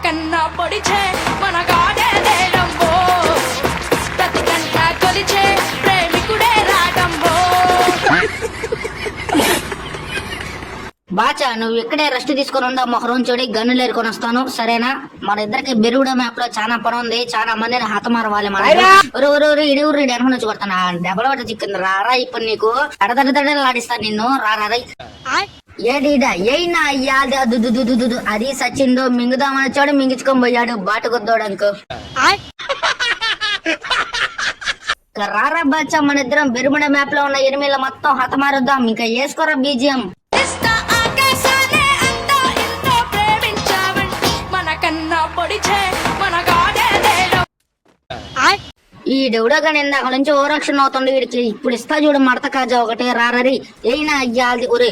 కన్నా పొడిచే మన గాడే లేడంబో ప్రతి గంట కొలిచే ప్రేమికుడే రాడంబో. బాచా నువ్వు ఇక్కడే రెస్ట్ తీసుకొని ఉందా, మొహరం చూడి గన్నులు ఏరుకొని వస్తాను సరేనా? మన ఇద్దరికి బెరుగుడ మ్యాప్ లో చాలా పని ఉంది, చాలా మందిని హతమారవాలి. మన ఇడి ఊరు వెనక నుంచి కొడతాను దెబ్బలు పట్ట చిక్కింది. రారా ఇప్పుడు నీకు తడతడలాడిస్తాను నిన్ను. రారా ఏడీడా ఏయినా అయ్యాది అది సచిందో మింగుదామని వచ్చాడు, మింగించుకొని పోయాడు బాటు కొద్దోడనుకో. రారా బాచా మన ఇద్దరం బెరుగుడ మ్యాప్ లో ఉన్న ఎనిమిల మొత్తం హతమారుద్దాం. ఇంకా వేసుకోరా బీజియం. ఈ డెవుడగాని ఇందాక నుంచి ఓ రక్షణ అవుతుంది వీడికి. ఇప్పుడు ఇస్తా చూడు మడత కాజా ఒకటే. రారరి అయినా అయ్యాది ఒరే